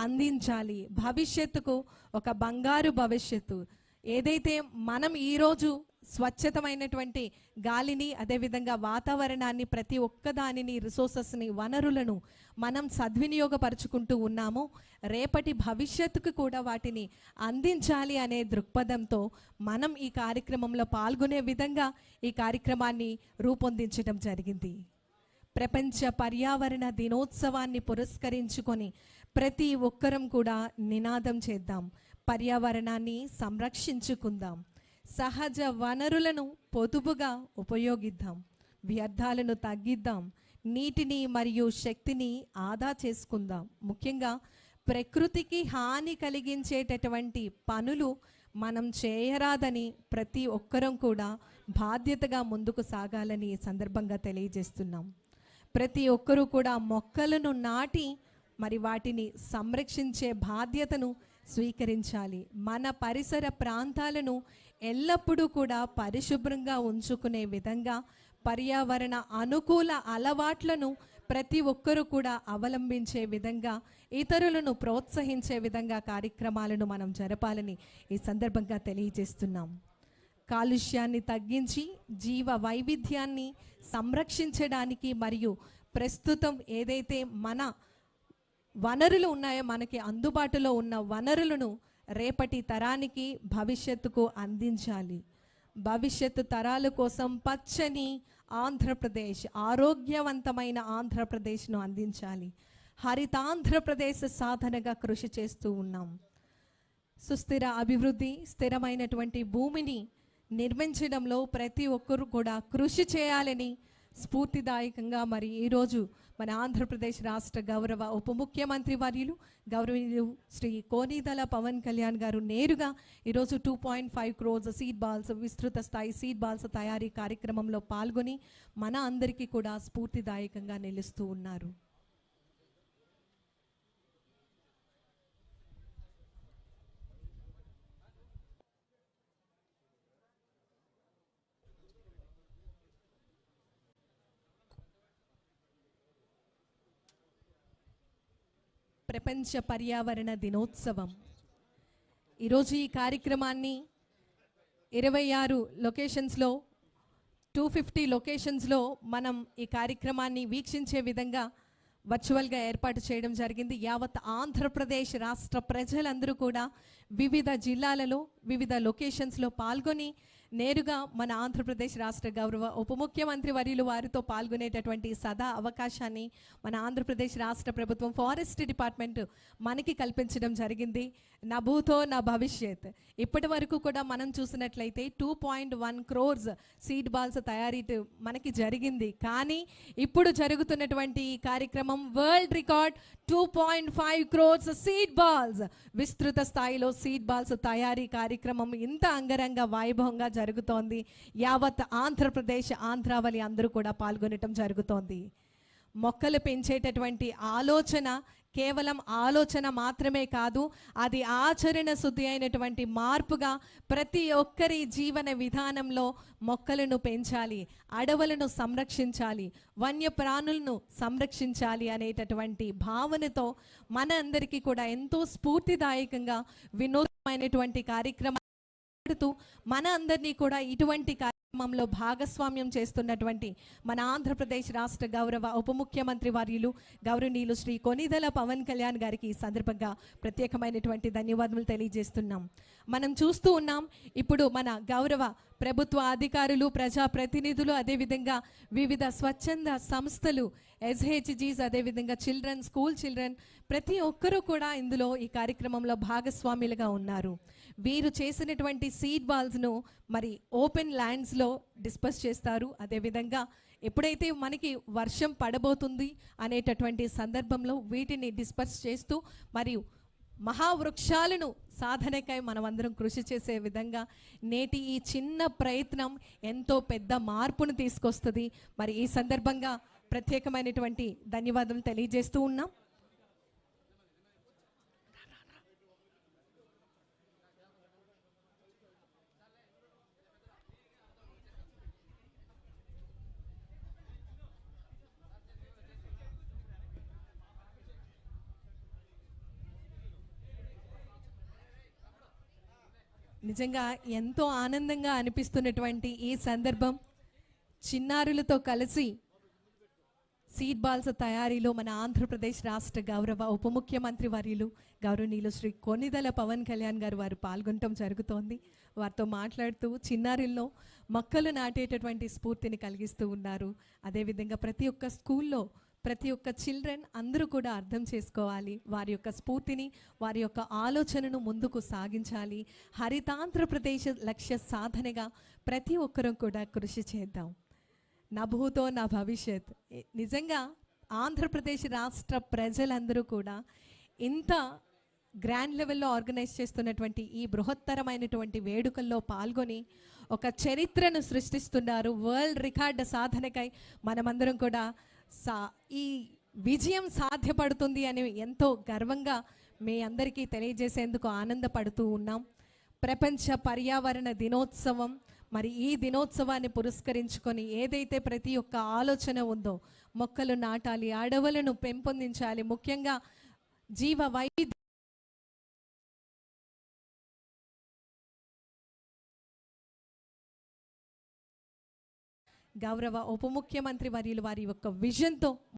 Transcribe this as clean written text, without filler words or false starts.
అందించాలి. భవిష్యత్తుకు ఒక బంగారు భవిష్యత్తు ఏదైతే మనం ఈరోజు స్వచ్ఛతమైనటువంటి గాలిని, అదేవిధంగా వాతావరణాన్ని, ప్రతి ఒక్కదానిని, రిసోర్సెస్ని, వనరులను మనం సద్వినియోగపరుచుకుంటూ ఉన్నామో రేపటి భవిష్యత్తుకు కూడా వాటిని అందించాలి అనే దృక్పథంతో మనం ఈ కార్యక్రమంలో పాల్గొనే విధంగా ఈ కార్యక్రమాన్ని రూపొందించడం జరిగింది. ప్రపంచ పర్యావరణ దినోత్సవాన్ని పురస్కరించుకొని ప్రతి ఒక్కరం కూడా నినాదం చేద్దాం, పర్యావరణాన్ని సంరక్షించుకుందాం, సహజ వనరులను పొదుపుగా ఉపయోగిద్దాం, వ్యర్థాలను తగ్గిద్దాం, నీటిని మరియు శక్తిని ఆదా చేసుకుందాం. ముఖ్యంగా ప్రకృతికి హాని కలిగించేటటువంటి పనులు మనం చేయరాదని ప్రతి ఒక్కరం కూడా బాధ్యతగా ముందుకు సాగాలని ఈ సందర్భంగా తెలియజేస్తున్నాం. ప్రతి ఒక్కరూ కూడా మొక్కలను నాటి మరి వాటిని సంరక్షించే బాధ్యతను స్వీకరించాలి. మన పరిసర ప్రాంతాలను ఎల్లప్పుడూ కూడా పరిశుభ్రంగా ఉంచుకునే విధంగా పర్యావరణ అనుకూల అలవాట్లను ప్రతి ఒక్కరూ కూడా అవలంబించే విధంగా, ఇతరులను ప్రోత్సహించే విధంగా కార్యక్రమాలను మనం జరపాలని ఈ సందర్భంగా తెలియజేస్తున్నాం. కాలుష్యాన్ని తగ్గించి జీవ వైవిధ్యాన్ని సంరక్షించడానికి మరియు ప్రస్తుతం ఏదైతే మన వనరులు ఉన్నాయో, మనకి అందుబాటులో ఉన్న వనరులను రేపటి తరానికి, భవిష్యత్తుకు అందించాలి. భవిష్యత్తు తరాల కోసం పచ్చని ఆంధ్రప్రదేశ్, ఆరోగ్యవంతమైన ఆంధ్రప్రదేశ్ను అందించాలి. హరితాంధ్రప్రదేశ్ సాధనగా కృషి చేస్తూ ఉన్నాం. సుస్థిర అభివృద్ధి, స్థిరమైనటువంటి భూమిని నిర్మించడంలో ప్రతి ఒక్కరూ కూడా కృషి చేయాలని స్ఫూర్తిదాయకంగా మరి ఈరోజు మన ఆంధ్రప్రదేశ్ రాష్ట్ర గౌరవ ఉప ముఖ్యమంత్రి వర్యులు గౌరవనీయులు శ్రీ కోనిదల పవన్ కళ్యాణ్ గారు నేరుగా ఈరోజు 2.5 crores సీడ్ బాల్స్, విస్తృత స్థాయి సీడ్ బాల్స్ తయారీ కార్యక్రమంలో పాల్గొని మన అందరికీ కూడా స్ఫూర్తిదాయకంగా నిలుస్తూ ఉన్నారు. ప్రపంచ పర్యావరణ దినోత్సవం ఈరోజు ఈ కార్యక్రమాన్ని 26 లొకేషన్స్లో 250 లొకేషన్స్లో మనం ఈ కార్యక్రమాన్ని వీక్షించే విధంగా వర్చువల్గా ఏర్పాటు చేయడం జరిగింది. యావత్ ఆంధ్రప్రదేశ్ రాష్ట్ర ప్రజలందరూ కూడా వివిధ జిల్లాలలో, వివిధ లొకేషన్స్లో పాల్గొని నేరుగా మన ఆంధ్రప్రదేశ్ రాష్ట్ర గౌరవ ఉప ముఖ్యమంత్రి వర్యులు వారితో పాల్గొనేటటువంటి సదా అవకాశాన్ని మన ఆంధ్రప్రదేశ్ రాష్ట్ర ప్రభుత్వం ఫారెస్ట్ డిపార్ట్మెంట్ మనకి కల్పించడం జరిగింది. నా భూతో నా భవిష్యత్. ఇప్పటి వరకు కూడా మనం చూసినట్లయితే 2.1 crores సీడ్ బాల్స్ తయారీ మనకి జరిగింది. కానీ ఇప్పుడు జరుగుతున్నటువంటి ఈ కార్యక్రమం world record 2.5 crores seed balls, విస్తృత స్థాయిలో సీడ్ బాల్స్ తయారీ కార్యక్రమం ఇంత అంగరంగ వైభవంగా జరుగుతోంది. యావత్ ఆంధ్రప్రదేశ్, ఆంధ్రావళి అందరూ కూడా పాల్గొనటం జరుగుతోంది. మొక్కలు పెంచేటటువంటి ఆలోచన కేవలం ఆలోచన మాత్రమే కాదు, అది ఆచరణ శుద్ధి అయినటువంటి మార్పుగా ప్రతి ఒక్కరి జీవన విధానంలో మొక్కలను పెంచాలి, అడవులను సంరక్షించాలి, వన్యప్రాణులను సంరక్షించాలి అనేటటువంటి భావనతో మన అందరికీ కూడా ఎంతో స్ఫూర్తిదాయకంగా వినూత్నమైనటువంటి కార్యక్రమం మన అందరినీ కూడా ఇటువంటి కార్యక్రమంలో భాగస్వామ్యం చేస్తున్నటువంటి మన ఆంధ్రప్రదేశ్ రాష్ట్ర గౌరవ ఉప ముఖ్యమంత్రి వర్యులు గౌరవనీయులు శ్రీ కొనిదెల పవన్ కళ్యాణ్ గారికి ఈ సందర్భంగా ప్రత్యేకమైనటువంటి ధన్యవాదాలు తెలియజేస్తున్నాం. మనం చూస్తూ ఉన్నాం, ఇప్పుడు మన గౌరవ ప్రభుత్వ అధికారులు, ప్రజాప్రతినిధులు, అదేవిధంగా వివిధ స్వచ్ఛంద సంస్థలు, SHGs, అదేవిధంగా స్కూల్ చిల్డ్రన్ ప్రతి ఒక్కరూ కూడా ఇందులో ఈ కార్యక్రమంలో భాగస్వాములుగా ఉన్నారు. వీరు చేసినటువంటి సీడ్ బాల్స్ను మరి ఓపెన్ ల్యాండ్స్లో డిస్పర్స్ చేస్తారు. అదేవిధంగా ఎప్పుడైతే మనకి వర్షం పడబోతుంది అనేటటువంటి సందర్భంలో వీటిని డిస్పర్స్ చేస్తూ మరియు మహావృక్షాలను సాధనకై మనమందరం కృషి చేసే విధంగా నేటి ఈ చిన్న ప్రయత్నం ఎంతో పెద్ద మార్పును తీసుకొస్తుంది. మరి ఈ సందర్భంగా ప్రత్యేకమైనటువంటి ధన్యవాదాలు తెలియజేస్తూ ఉన్నాం. నిజంగా ఎంతో ఆనందంగా అనిపిస్తున్నటువంటి ఈ సందర్భం, చిన్నారులతో కలిసి సీడ్ బాల్స్ తయారీలో మన ఆంధ్రప్రదేశ్ రాష్ట్ర గౌరవ ఉప ముఖ్యమంత్రి వర్యులు గౌరవనీయులు శ్రీ కొనిదెల పవన్ కళ్యాణ్ గారు వారు పాల్గొనటం జరుగుతోంది. వారితో మాట్లాడుతూ చిన్నారుల్లో మొక్కలు నాటేటటువంటి స్ఫూర్తిని కలిగిస్తూ ఉన్నారు. అదేవిధంగా ప్రతి ఒక్క స్కూల్లో ప్రతి ఒక్క చిల్డ్రన్ అందరూ కూడా అర్థం చేసుకోవాలి, వారి యొక్క స్ఫూర్తిని, వారి యొక్క ఆలోచనను ముందుకు సాగించాలి. హరితాంధ్రప్రదేశ్ లక్ష్య సాధనగా ప్రతి ఒక్కరూ కూడా కృషి చేద్దాం. నా భూతో నా భవిష్యత్. నిజంగా ఆంధ్రప్రదేశ్ రాష్ట్ర ప్రజలందరూ కూడా ఇంత గ్రాండ్ లెవెల్లో ఆర్గనైజ్ చేస్తున్నటువంటి ఈ బృహత్తరమైనటువంటి వేడుకల్లో పాల్గొని ఒక చరిత్రను సృష్టిస్తున్నారు. వరల్డ్ రికార్డ్ సాధనకై మనమందరం కూడా ఈ విజయం సాధ్యపడుతుంది అని ఎంతో గర్వంగా మీ అందరికీ తెలియజేసేందుకు ఆనందపడుతూ ఉన్నాం. ప్రపంచ పర్యావరణ దినోత్సవం, మరి ఈ దినోత్సవాన్ని పురస్కరించుకొని ఏదైతే ప్రతి ఒక్క ఆలోచన ఉందో, మొక్కలు నాటాలి, అడవులను పెంపొందించాలి, ముఖ్యంగా జీవ వైవిధ్యం గౌరవ ఉప ముఖ్యమంత్రి వర్యులు వారి యొక్క విజన్తో